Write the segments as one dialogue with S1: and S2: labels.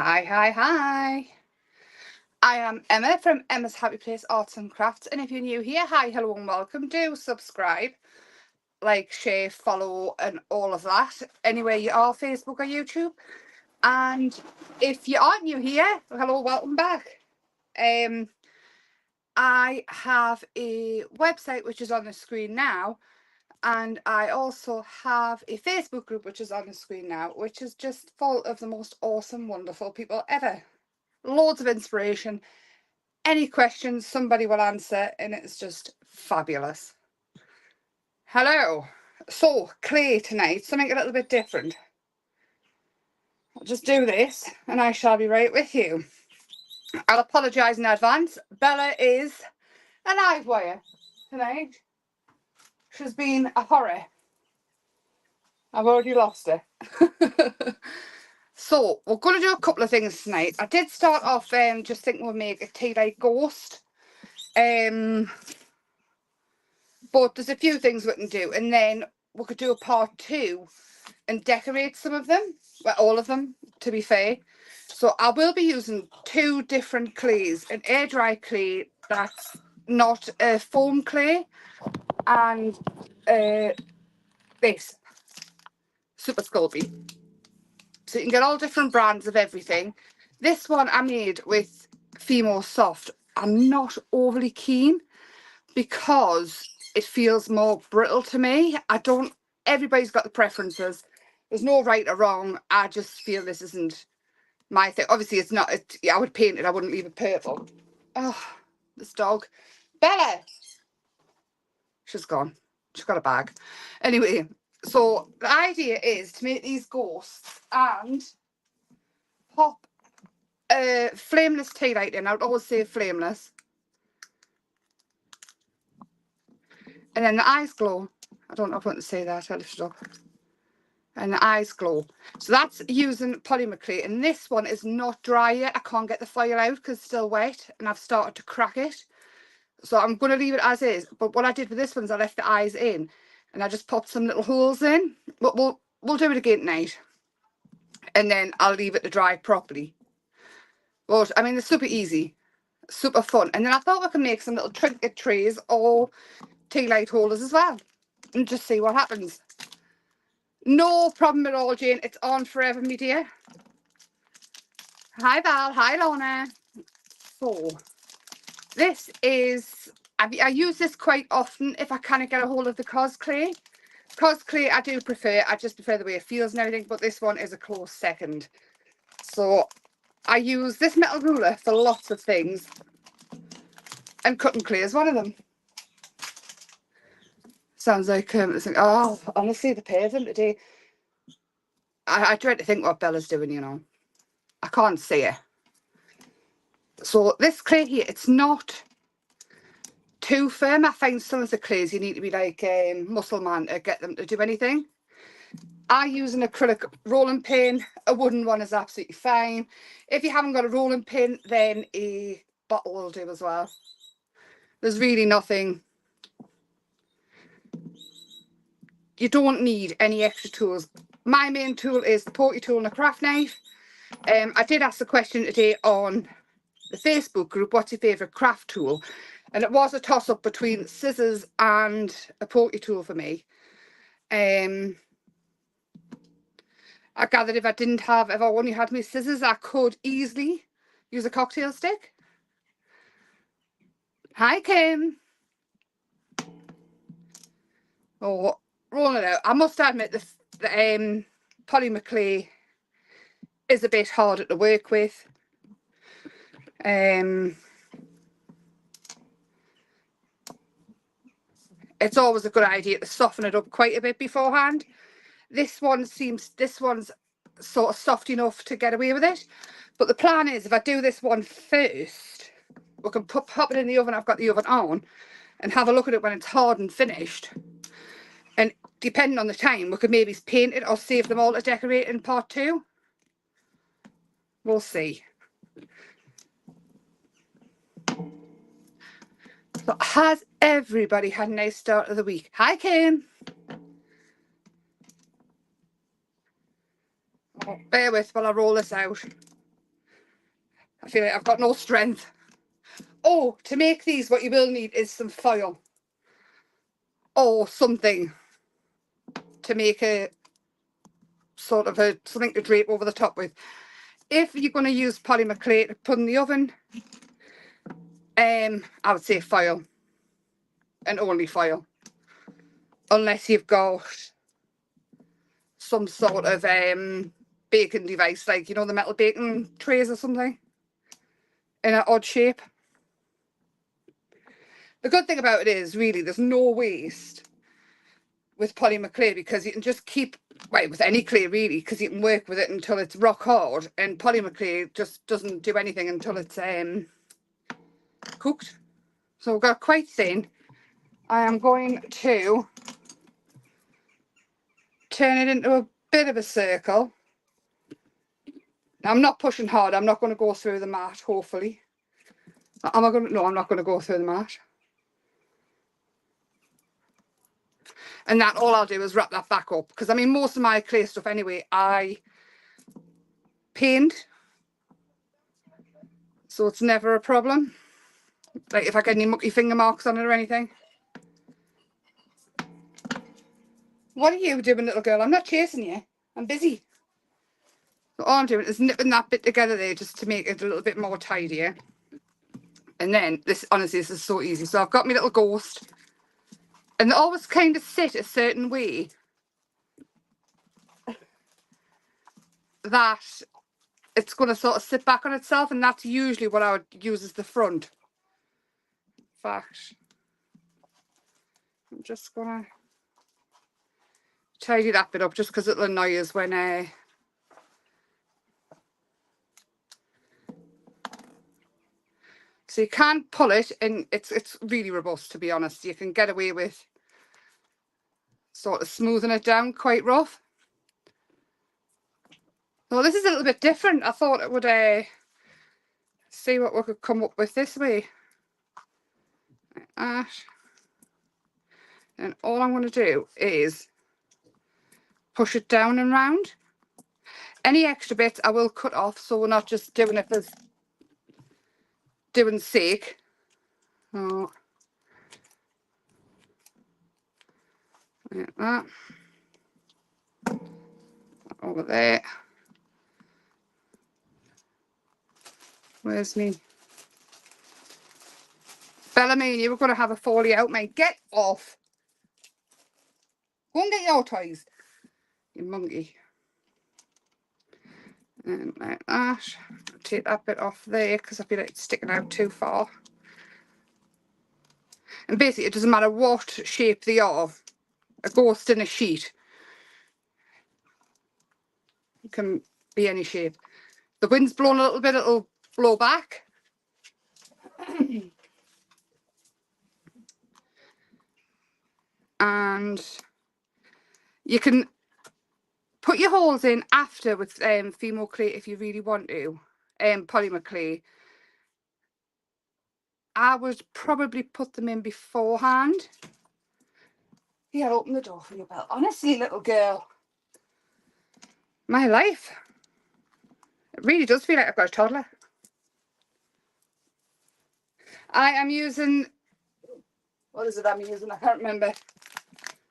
S1: Hi, hi, hi. I am Emma from Emma's Happy Place Arts and Crafts. And if you're new here, hi, hello, and welcome. Do subscribe, like, share, follow, and all of that. Anywhere you are, Facebook or YouTube. And if you aren't new here, hello, welcome back. I have a website which is on the screen now. And I also have a Facebook group which is on the screen now, which is just full of the most awesome, wonderful people ever. Loads of inspiration. Any questions, somebody will answer, and it's just fabulous. Hello. So, clay tonight, something a little bit different. I'll just do this, and I shall be right with you. I'll apologise in advance. Bella is a live wire tonight. She's been a horror. I've already lost her. So, we're going to do a couple of things tonight. I did start off just thinking we'll make a tea light ghost. But there's a few things we can do, and then we could do a part 2 and decorate some of them. Well, all of them, to be fair. So I will be using 2 different clays, an air dry clay that's not a foam clay, and this Super Sculpey. So you can get all different brands of everything. This one I made with Fimo Soft. I'm not overly keen because it feels more brittle to me. Everybody's got the preferences. There's no right or wrong. I just feel this isn't my thing. Obviously, it's not. I would paint it. I wouldn't leave it purple. Oh, this dog. Bella. She's gone. She's got a bag. Anyway, so the idea is to make these ghosts and pop a flameless tea light in. I would always say flameless. And then the eyes glow. I don't know if I want to say that. I lift it up. And the eyes glow. So that's using polymer clay. And this one is not dry yet. I can't get the foil out because it's still wet. And I've started to crack it. So I'm going to leave it as is. But what I did with this one is I left the eyes in. And I just popped some little holes in. But we'll do it again tonight. And then I'll leave it to dry properly. But, I mean, it's super easy. Super fun. And then I thought we could make some little trinket trays or tea light holders as well. And just see what happens. No problem at all, Jane. It's on forever, me dear. Hi, Val. Hi, Lorna. So, this is... I use this quite often if I kind of get a hold of the cos clay. Cos clay I do prefer. I just prefer the way it feels and everything. But this one is a close second. So, I use this metal ruler for lots of things. And cutting clay is one of them. Sounds like... oh, honestly, the pair of them today... I dread to think what Bella's doing, you know. I can't see her. So this clay here, it's not too firm. I find some of the clays you need to be like a muscle man to get them to do anything. I use an acrylic rolling pin. A wooden one is absolutely fine. If you haven't got a rolling pin, then a bottle will do as well. There's really nothing. You don't need any extra tools. My main tool is the pokey tool and a craft knife. I did ask the question today on the Facebook group, what's your favourite craft tool? And it was a toss-up between scissors and a pokey tool for me. I gathered if I only had my scissors, I could easily use a cocktail stick. Hi, Kim. Oh, rolling it out. I must admit the polymer clay is a bit harder to work with. It's always a good idea to soften it up quite a bit beforehand. This one's sort of soft enough to get away with it. But the plan is if I do this one first, we can pop it in the oven. I've got the oven on and have a look at it when it's hard and finished. And depending on the time, we could maybe paint it or save them all to decorate in part 2. We'll see. So has everybody had a nice start of the week? Hi, Kim. Oh, bear with while I roll this out. I feel like I've got no strength. Oh, to make these, what you will need is some foil or something to make a sort of something to drape over the top with. If you're going to use polymer clay to put in the oven, I would say foil and only foil, unless you've got some sort of baking device, like, you know, the metal baking trays or something in an odd shape. The good thing about it is, really, there's no waste with polymer clay, because you can just keep, well, with any clay really, because you can work with it until it's rock hard, and polymer clay just doesn't do anything until it's cooked. So we've got quite thin. I am going to turn it into a bit of a circle. Now, I'm not pushing hard. I'm not going to go through the mat, hopefully. Am I going to? No, I'm not going to go through the mat. And that, all I'll do is wrap that back up, because I mean, most of my clay stuff anyway, I paint, so it's never a problem. Like if I get any mucky finger marks on it or anything. What are you doing, little girl? I'm not chasing you. I'm busy. So all I'm doing is nipping that bit together there, just to make it a little bit more tidier. And then this, honestly, this is so easy. So I've got my little ghost, and they always kind of sit a certain way that it's going to sort of sit back on itself, and that's usually what I would use as the front. In fact, I'm just going to tidy that bit up, just because it'll annoy us when so you can't pull it, and it's really robust, to be honest. You can get away with sort of smoothing it down quite rough. Well, this is a little bit different. I thought it would see what we could come up with this way. Like that. And all I'm going to do is push it down and round. Any extra bits I will cut off, so we're not just doing it for doing sake. Oh, like that. Over there. Where's me? Bellamy, you were going to have a folly out, mate. Get off. Go and get your toys, you monkey. And like that. Take that bit off there, because I feel like it's sticking out too far. And basically, it doesn't matter what shape they are. A ghost in a sheet can be any shape. The wind's blowing a little bit, it'll blow back. And you can put your holes in after with fimo clay if you really want to, polymer clay. I would probably put them in beforehand. Yeah, open the door for you, Belle. Honestly, little girl, my life. It really does feel like I've got a toddler. I am using, what is it I'm using? I can't remember.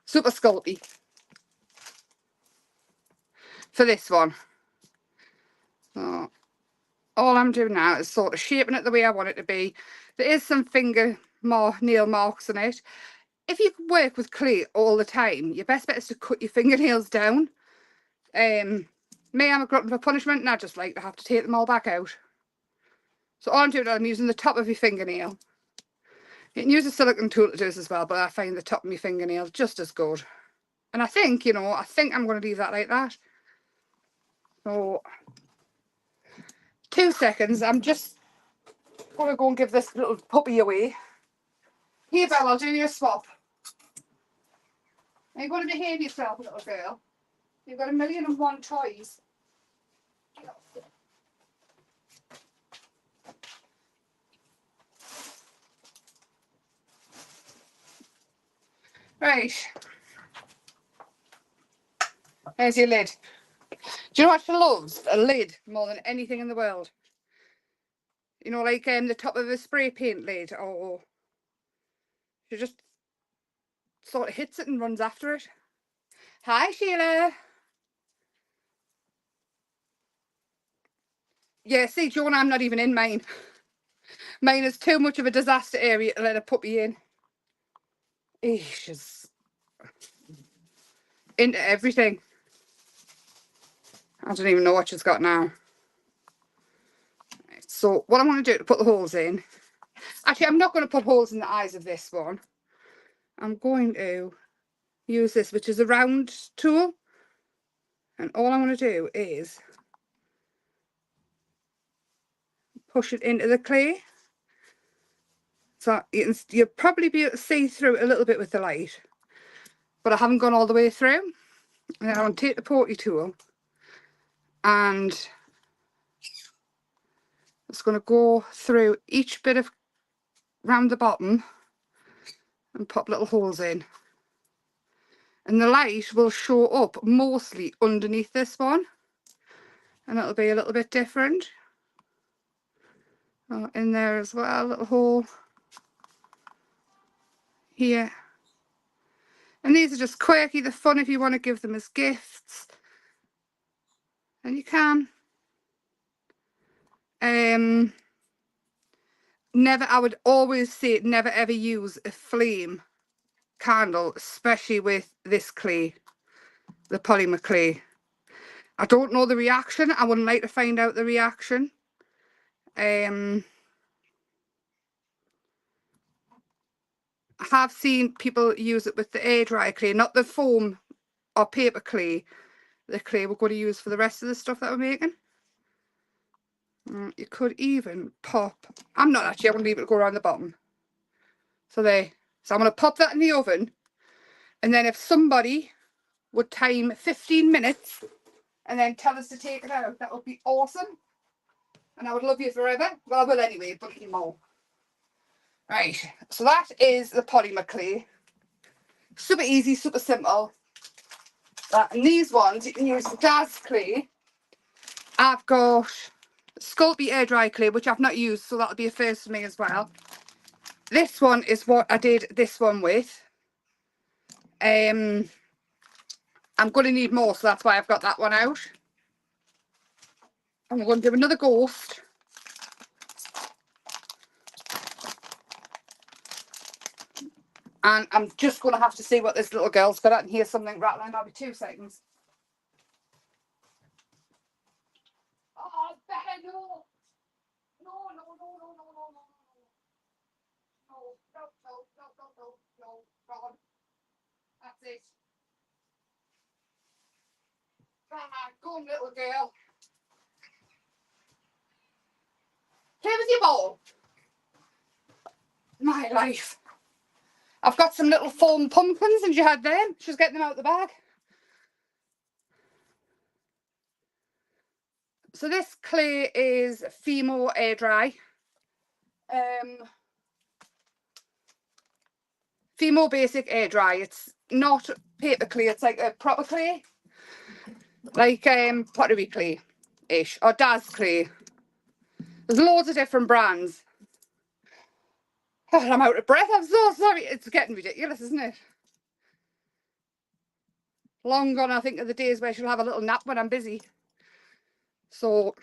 S1: Super Sculpey for this one. So all I'm doing now is sort of shaping it the way I want it to be. There is some nail marks on it. If you work with clay all the time, your best bet is to cut your fingernails down. Me, I'm a glutton for punishment, and I just like to have to take them all back out. So all I'm doing, I'm using the top of your fingernail. You can use a silicone tool to do this as well, but I find the top of my fingernail just as good. And I think, you know, I'm going to leave that like that. So 2 seconds. I'm just going to go and give this little puppy away. Here, Belle, I'll do you a swap. Are you going to behave yourself, little girl? You've got 1,000,001 toys. Right. There's your lid. Do you know what she loves? A lid more than anything in the world. You know, like the top of a spray paint lid, or she just sort of hits it and runs after it. Hi, Sheila. Yeah, see, Joan, I'm not even in mine. Mine is too much of a disaster area to let a puppy in. She's into everything. I don't even know what she's got now. So what I'm going to do to put the holes in, actually I'm not going to put holes in the eyes of this one. I'm going to use this, which is a round tool, and all I'm going to do is push it into the clay. So you'll probably be able to see through it a little bit with the light, but I haven't gone all the way through. And then I'll take the porty tool and it's going to go through each bit of round the bottom and pop little holes in. And the light will show up mostly underneath this one, and it'll be a little bit different. Oh, in there as well, a little hole here. And these are just quirky, they're fun if you want to give them as gifts. And you can. Never, I would always say never ever use a flame candle, especially with this clay, the polymer clay. I don't know the reaction. I wouldn't like to find out the reaction. I have seen people use it with the air dry clay, not the foam or paper clay. The clay we're going to use for the rest of the stuff that we're making. You could even pop, I'm not actually, I'm going to leave it go around the bottom. So there. So I'm going to pop that in the oven, and then if somebody would time 15 minutes and then tell us to take it out, that would be awesome. And I would love you forever. Well, I will anyway, but you more. Right, so that is the polymer clay. Super easy, super simple. And these ones, you can use the DAS clay. I've got Sculpey air dry clay, which I've not used, so that'll be a first for me as well. This one is what I did this one with. I'm going to need more, so that's why I've got that one out. And we're going to do another ghost. And I'm just going to have to see what this little girl's got. I can hear something rattling. I'll be 2 seconds. Oh, Becca, no. No, no, no, no, no, no, no, no. No, no, no, no, no, no, no, God. That's it. Ah, go on, little girl. Play with your ball. My life. I've got some little foam pumpkins, and she had them. She's getting them out of the bag. So this clay is Fimo air dry. Fimo basic air dry. It's not paper clay, it's like a proper clay. Like pottery clay-ish, or DAS clay. There's loads of different brands. Oh, I'm out of breath, I'm so sorry. It's getting ridiculous, isn't it? Long gone, I think, are the days where she'll have a little nap when I'm busy. So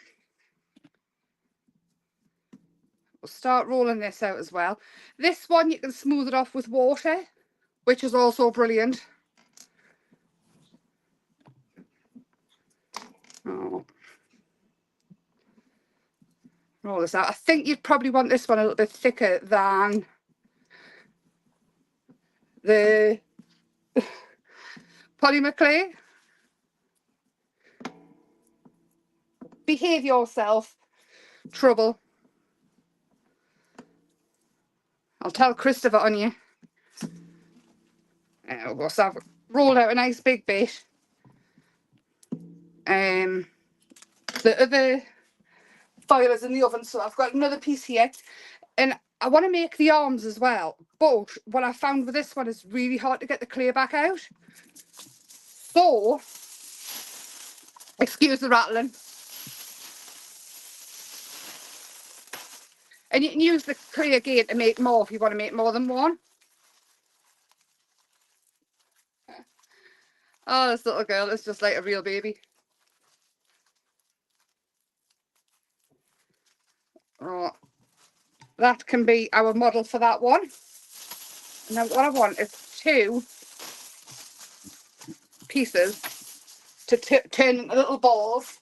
S1: we'll start rolling this out as well. This one, you can smooth it off with water, which is also brilliant. Oh. Roll this out. I think you'd probably want this one a little bit thicker than the polymer clay. Behave yourself, trouble. I'll tell Christopher on you. There we go. So I've rolled out a nice big bit. The other foil is in the oven, so I've got another piece here. And I want to make the arms as well. But what I found with this one is really hard to get the clay back out. So, excuse the rattling. And you can use the clear again to make more if you want to make more than one. Oh, this little girl is just like a real baby. Oh, that can be our model for that one. Now what I want is 2 pieces to turn into little balls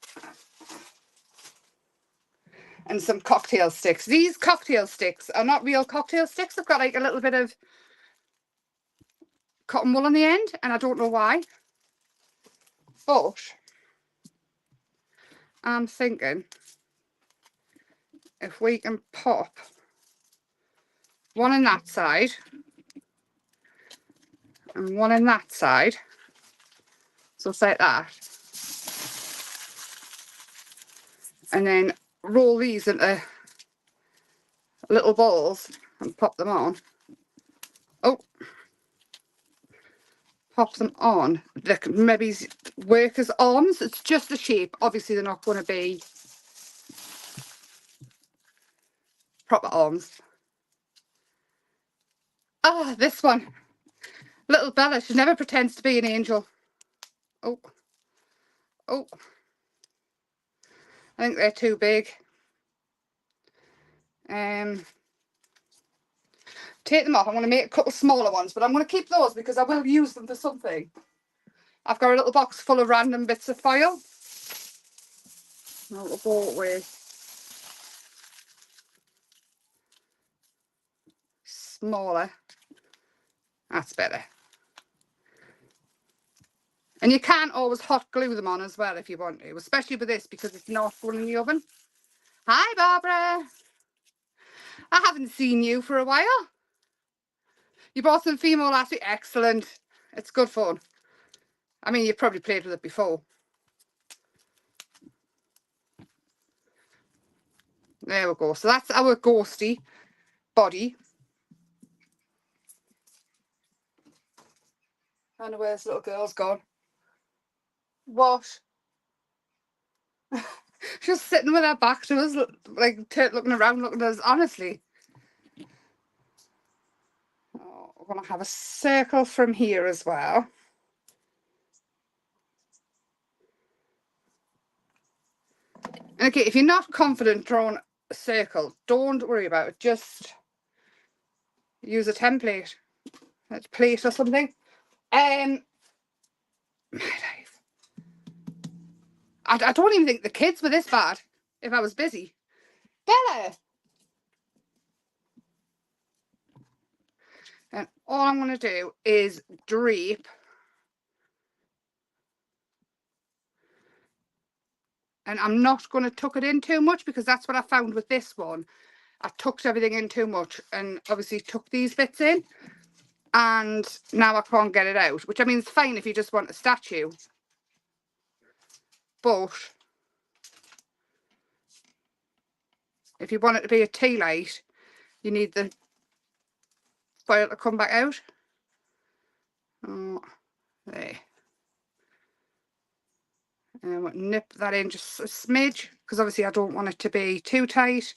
S1: and some cocktail sticks. These cocktail sticks are not real cocktail sticks. They've got like a little bit of cotton wool on the end, and I don't know why. But I'm thinking if we can pop one on that side and one on that side, so it's like that, and then roll these into little balls and pop them on. Oh, pop them on. They can maybe work as arms. It's just the shape. Obviously, they're not going to be proper arms. Ah, this one. Little Bella. She never pretends to be an angel. Oh. Oh. I think they're too big. Take them off. I'm going to make a couple smaller ones, but I'm going to keep those because I will use them for something. I've got a little box full of random bits of foil. I'll go with smaller. That's better. And you can always hot glue them on as well if you want to, especially with this because it's not going in the oven. Hi, Barbara. I haven't seen you for a while. You bought some fimo last week. Excellent. It's good fun. I mean, you've probably played with it before. There we go. So that's our ghosty body. I don't know where this little girl's gone. What? She's sitting with her back to us, like looking around, looking at us. Honestly. Oh, we're going to have a circle from here as well. And okay, if you're not confident drawing a circle, don't worry about it. Just use a template, a plate or something. My life. I don't even think the kids were this bad if I was busy. Bella! And all I'm going to do is drape. And I'm not going to tuck it in too much because that's what I found with this one. I tucked everything in too much and obviously tucked these bits in. And now I can't get it out, which I mean, it's fine if you just want a statue. But if you want it to be a tea light, you need the foil to come back out. Oh, there. And we'll nip that in just a smidge because obviously I don't want it to be too tight.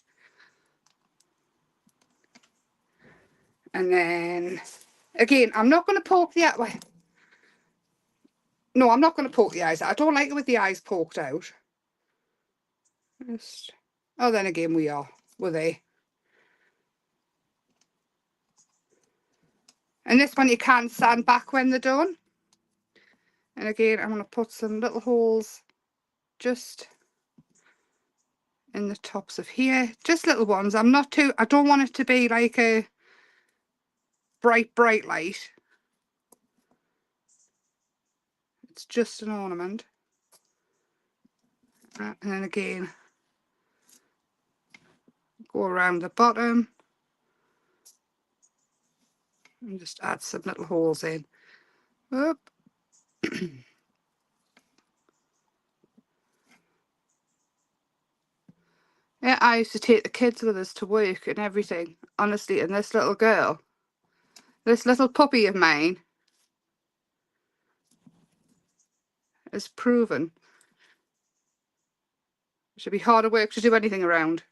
S1: And then again, I'm not going to poke the eye. No, I'm not going to poke the eyes out. I don't like it with the eyes poked out. Just, oh, then again we are. Were they? And this one you can sand back when they're done. And again, I'm going to put some little holes just in the tops of here. Just little ones. I don't want it to be like a bright light. It's just an ornament. And then again, go around the bottom. And just add some little holes in. Whoop. Yeah, I used to take the kids with us to work and everything, honestly, and this little girl, this little puppy of mine, has proven it should be harder work to do anything around.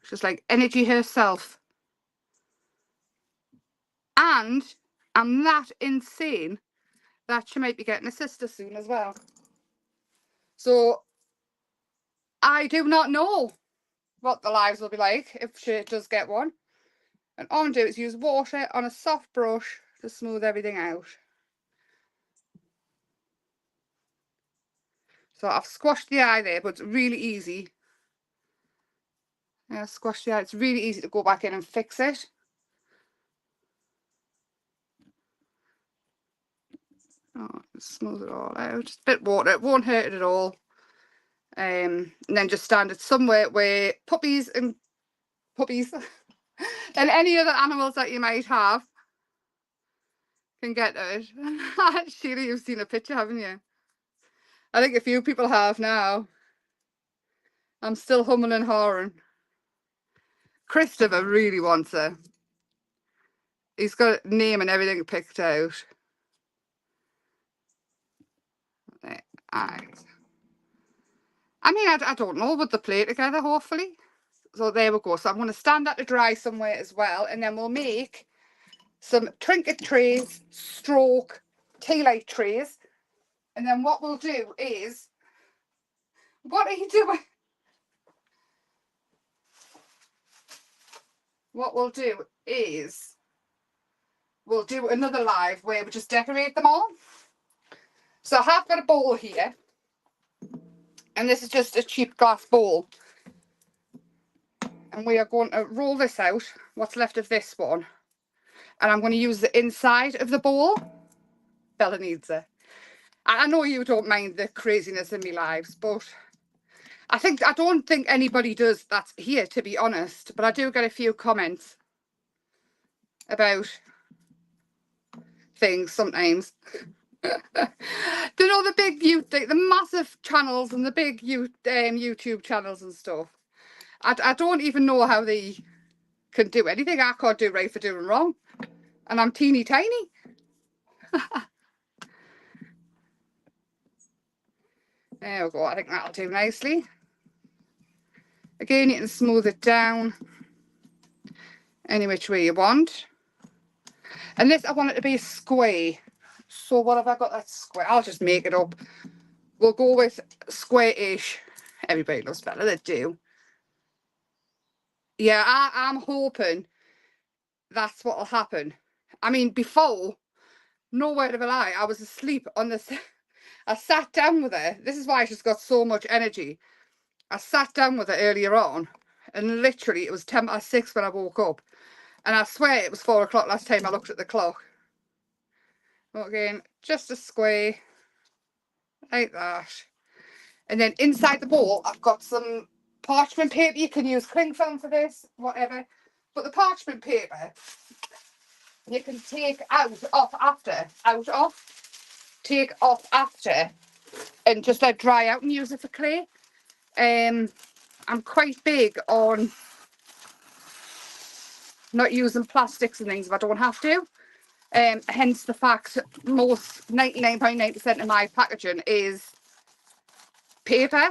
S1: She's like energy herself. And I'm that insane that she might be getting a sister soon as well. So I do not know what the lives will be like if she does get one. And all I'm doing is use water on a soft brush to smooth everything out. So I've squashed the eye there, but it's really easy. Yeah, squash the eye. It's really easy to go back in and fix it. Oh, smooth it all out. Just a bit of water. It won't hurt it at all. And then just stand it somewhere where puppies and any other animals that you might have can get it. Sheila, you've seen a picture, haven't you? I think a few people have now. I'm still humming and hawing. Christopher really wants her. He's got a name and everything picked out. Eyes. I mean, I don't know, but they play together, hopefully. So there we go. So I'm going to stand that to dry somewhere as well. And then we'll make some trinket trays, stroke, tea light trays. And then what we'll do is... What are you doing? What we'll do is... We'll do another live where we just decorate them all. So I have got a bowl here. And this is just a cheap glass bowl. And we are going to roll this out, what's left of this one. And I'm going to use the inside of the bowl. Bella needs it. I know you don't mind the craziness in my lives, but I don't think anybody does that's here, to be honest. But I do get a few comments about things sometimes. You know, the big the massive channels and the big YouTube channels and stuff. I don't even know how they can do anything. I can't do right for doing wrong. And I'm teeny tiny. There we go. I think that'll do nicely. Again, you can smooth it down any which way you want. And this, I want it to be a square. So what have I got that square? I'll just make it up. We'll go with square-ish. Everybody loves Bella, they do. Yeah, I'm hoping that's what'll happen. I mean, before, no word of a lie, I was asleep on the... I sat down with her. This is why she's got so much energy. I sat down with her earlier on, and literally it was 6:10 when I woke up. And I swear it was 4 o'clock last time I looked at the clock. Again, just a square, like that. And then inside the bowl, I've got some parchment paper. You can use cling film for this, whatever. But the parchment paper, you can take off after, and just let dry out and use it for clay. I'm quite big on not using plastics and things if I don't have to. Hence the fact most 99.9% of my packaging is paper.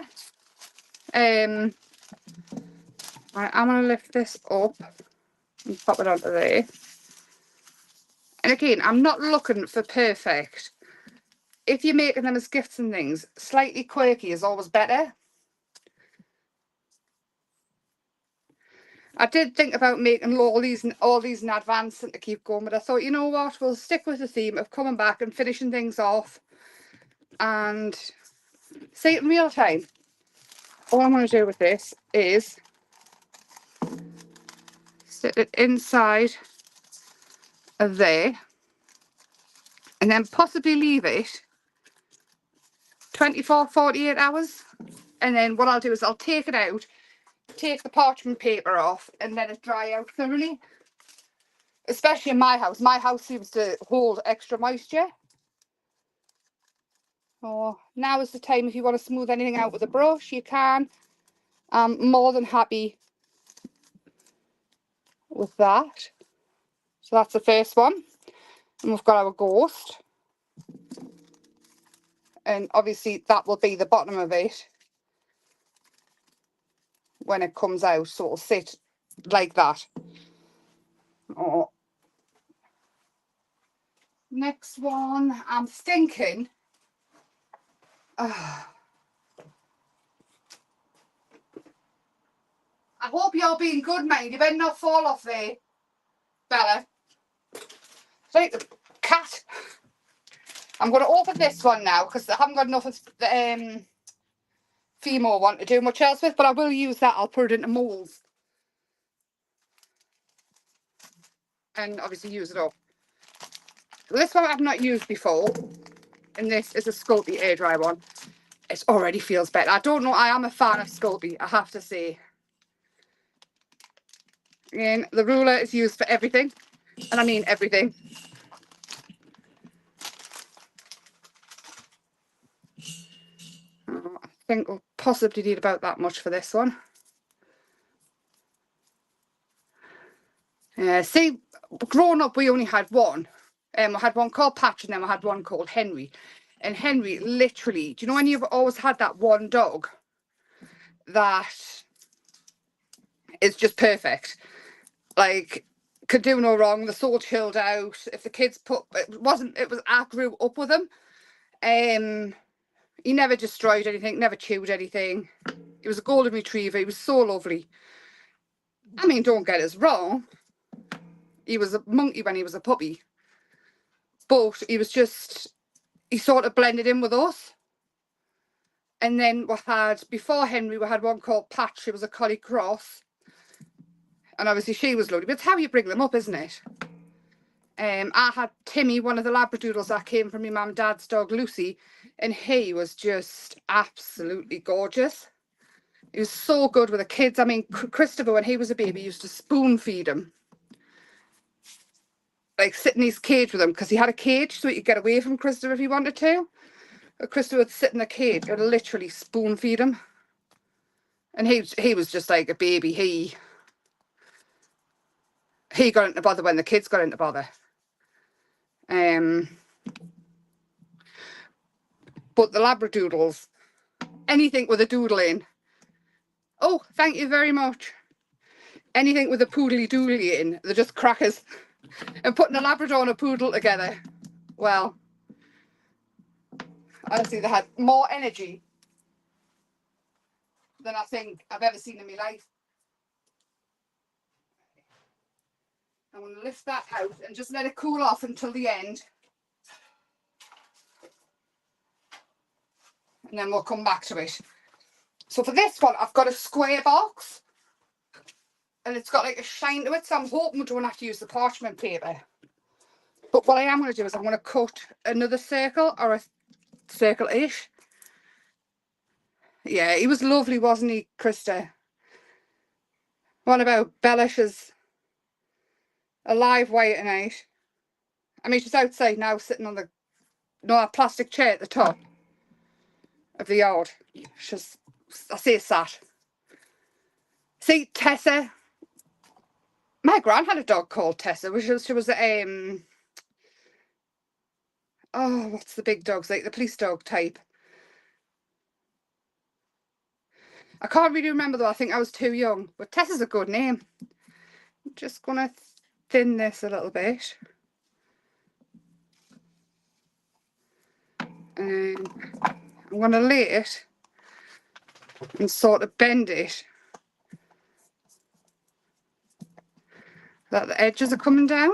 S1: Right, I'm going to lift this up and pop it onto there. And again, I'm not looking for perfect. If you're making them as gifts and things, slightly quirky is always better. I did think about making all these in advance and to keep going, but I thought, you know what, we'll stick with the theme of coming back and finishing things off and see it in real time. All I'm going to do with this is sit it inside of there and then possibly leave it 24-48 hours. And then what I'll do is I'll take it out, take the parchment paper off and let it dry out thoroughly. Especially in my house. My house seems to hold extra moisture. Oh, now is the time if you want to smooth anything out with a brush, you can. I'm more than happy with that. So that's the first one. And we've got our ghost. And obviously that will be the bottom of it when it comes out. So it'll sit like that. Oh. Next one, I'm thinking, I hope you're being good, mind. You better not fall off there, Bella. It's like the cat. I'm going to open this one now because I haven't got enough of the fimo one to do much else with, but I will use that. I'll put it into moulds and obviously use it up. This one I've not used before, and this is a Sculpey air dry one. It already feels better. I don't know, I am a fan of Sculpey, I have to say. Again, the ruler is used for everything, and I mean everything. Oh, I think we'll possibly need about that much for this one. See, growing up we only had one. We had one called Patch and then we had one called Henry. And Henry literally, do you know when you've always had that one dog that is just perfect? Like, could do no wrong, they're so chilled out. If the kids I grew up with him. He never destroyed anything, never chewed anything. He was a golden retriever, he was so lovely. I mean, don't get us wrong, he was a monkey when he was a puppy. But he was just, he sort of blended in with us. And then we had, before Henry, we had one called Patch. She was a collie cross. And obviously she was lovely. But it's how you bring them up, isn't it? I had Timmy, one of the Labradoodles that came from my mum and dad's dog, Lucy. And he was just absolutely gorgeous. He was so good with the kids. I mean, Christopher, when he was a baby, used to spoon feed him. Like, sit in his cage with him, because he had a cage so he could get away from Christopher if he wanted to. But Christopher would sit in the cage and literally spoon feed him. And he was just like a baby. He got into bother when the kids got into bother. But the Labradoodles, anything with a doodle in. Oh, thank you very much. Anything with a poodly doodly in, they're just crackers. And putting a Labrador and a poodle together, well, honestly, they had more energy than I think I've ever seen in my life. I'm going to lift that out and just let it cool off until the end. And then we'll come back to it. So for this one, I've got a square box. And it's got like a shine to it, so I'm hoping we don't have to use the parchment paper. But what I am going to do is I'm going to cut another circle, or a circle-ish. Yeah, he was lovely, wasn't he, Krista? What about Bella? She's a live wire tonight. I mean, she's outside now, sitting on that plastic chair at the top of the yard. She's, I say, sat. See, Tessa. My gran had a dog called Tessa. She was oh, what's the big dogs, like the police dog type? I can't really remember though, I think I was too young. But Tessa's a good name. I'm just gonna thin this a little bit. And I'm gonna lay it and sort of bend it that the edges are coming down.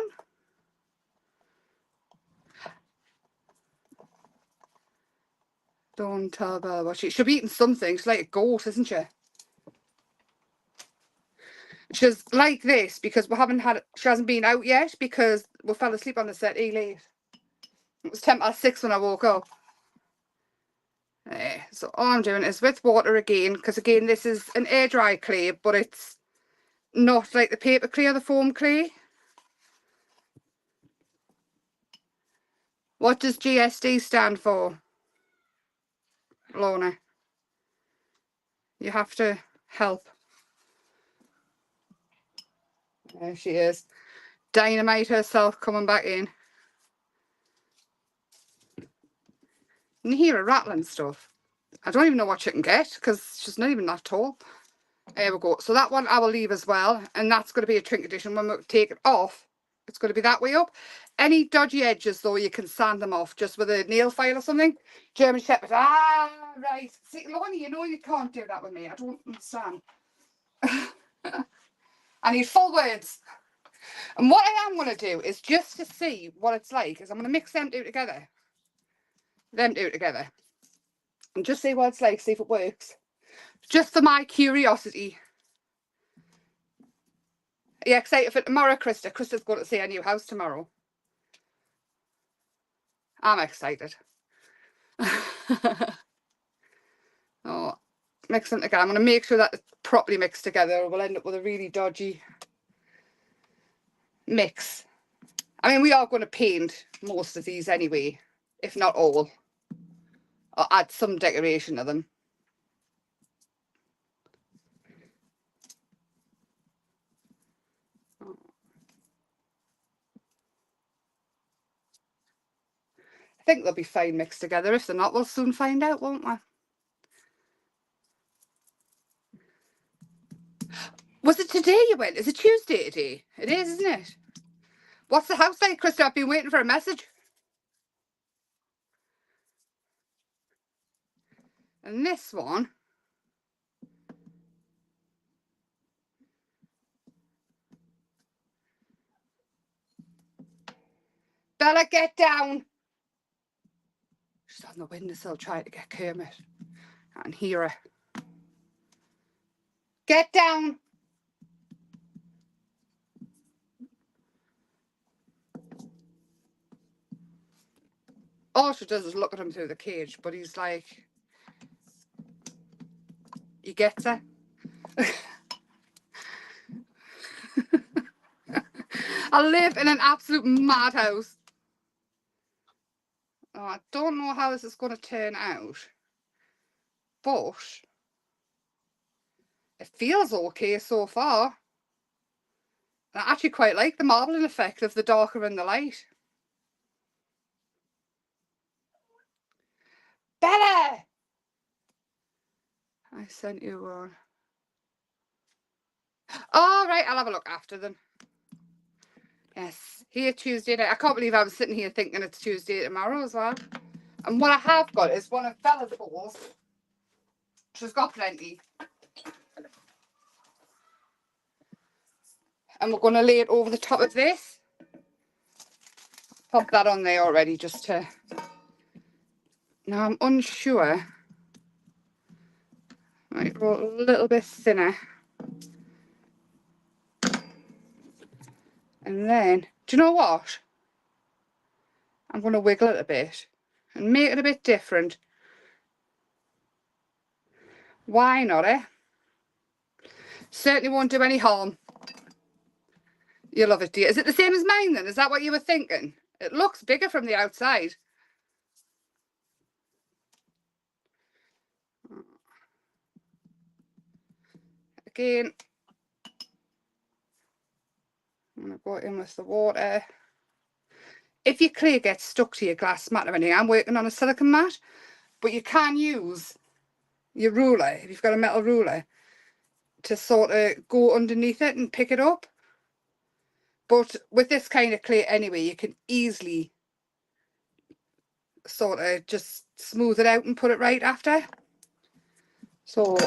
S1: Don't tell Bella what she'll be eating something. She's like a goat, isn't she? She's like this because she hasn't been out yet because we fell asleep on the set late. It was 6:10 when I woke up. So all I'm doing is with water again, because again this is an air dry clay, but it's not like the paper clay or the foam clay. What does GSD stand for, Lorna? You have to help. There she is. Dynamite herself coming back in. You hear her rattling stuff. I don't even know what she can get because she's not even that tall. There we go. So that one I will leave as well. And that's going to be a trinket edition. When we take it off, it's going to be that way up. Any dodgy edges, though, you can sand them off just with a nail file or something. German Shepherd. Ah, right. See, Lonnie, you know you can't do that with me. I don't understand. I need full words. And what I am going to do is just to see what it's like, is I'm going to mix them two together. Them two together. And just see what it's like, see if it works. Just for my curiosity. Are you excited for tomorrow, Krista? Krista's going to see our new house tomorrow. I'm excited. Oh, mix them together. I'm going to make sure that it's properly mixed together, or we'll end up with a really dodgy mix. I mean, we are going to paint most of these anyway, if not all, or add some decoration to them. I think they'll be fine mixed together. If they're not, we'll soon find out, won't we? Was it today you went? Is it Tuesday today? It is, isn't it? What's the house like, Krista? I've been waiting for a message. And this one, Bella, get down. She's on the windowsill trying to get Kermit. I can hear her. Get down. All she does is look at him through the cage, but he's like, he gets her. I live in an absolute madhouse. Oh, I don't know how this is going to turn out, but it feels okay so far. I actually quite like the marbling effect of the darker and the light. Bella! I sent you one. All right, I'll have a look after them. Yes, here Tuesday night. I can't believe I was sitting here thinking it's Tuesday tomorrow as well. And what I have got is one of Bella's bowls. She's got plenty. And we're going to lay it over the top of this. Pop that on there already just to... Now I'm unsure. Might go a little bit thinner. And then, do you know what? I'm going to wiggle it a bit and make it a bit different. Why not, eh? Certainly won't do any harm. You love it, dear. Is it the same as mine then? Is that what you were thinking? It looks bigger from the outside. Again, I'm going to go in with the water. If your clay gets stuck to your glass mat or anything, I'm working on a silicone mat, but you can use your ruler, if you've got a metal ruler, to sort of go underneath it and pick it up. But with this kind of clay anyway, you can easily sort of just smooth it out and put it right after. So,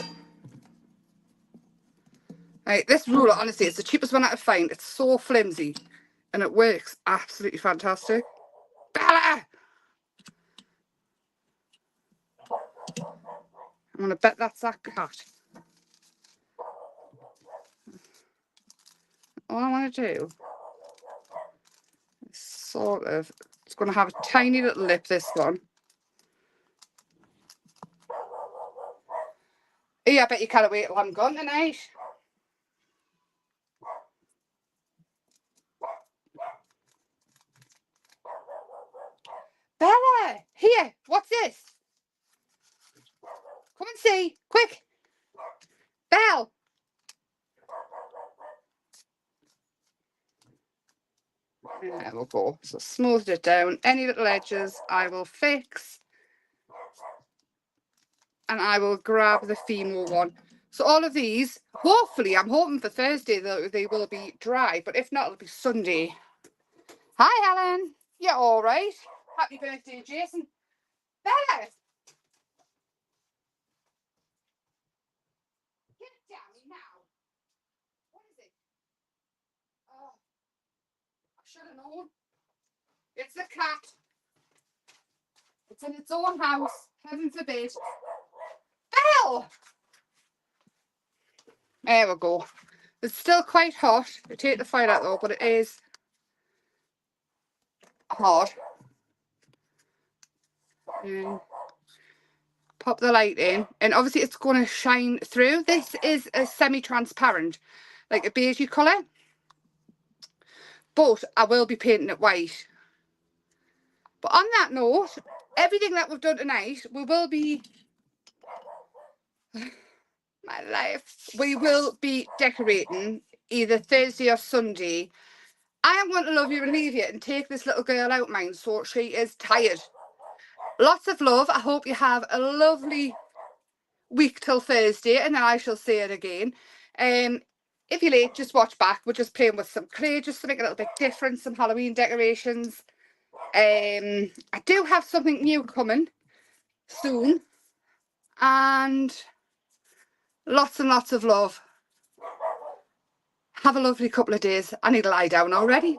S1: right, this ruler, honestly, it's the cheapest one I could find. It's so flimsy and it works absolutely fantastic. Bella! I'm going to bet that's that cat. All I want to do is sort of, it's going to have a tiny little lip, this one. Yeah, I bet you can't wait till I'm gone tonight. Bella, here, what's this? Come and see, quick. Belle. There we go. So smoothed it down. Any little edges I will fix. And I will grab the fimo one. So all of these, hopefully, I'm hoping for Thursday that they will be dry, but if not, it'll be Sunday. Hi, Helen. You're all right. Happy birthday, Jason. Bella, get down now. What is it? Oh, I should have known. It's the cat. It's in its own house. Heaven forbid. Belle! There we go. It's still quite hot. I take the fire out though, but it is hot. Pop the light in, and obviously it's going to shine through. This is a semi-transparent, like a beigey colour, but I will be painting it white. But on that note, everything that we've done tonight, we will be my life, we will be decorating either Thursday or Sunday. I am going to love you and leave you and take this little girl out mine, so she is tired. Lots of love. I hope you have a lovely week till Thursday, and then I shall say it again. If you're late, just watch back. We're just playing with some clay just to make it a little bit different, some Halloween decorations. I do have something new coming soon, and lots and lots of love. Have a lovely couple of days. I need to lie down already.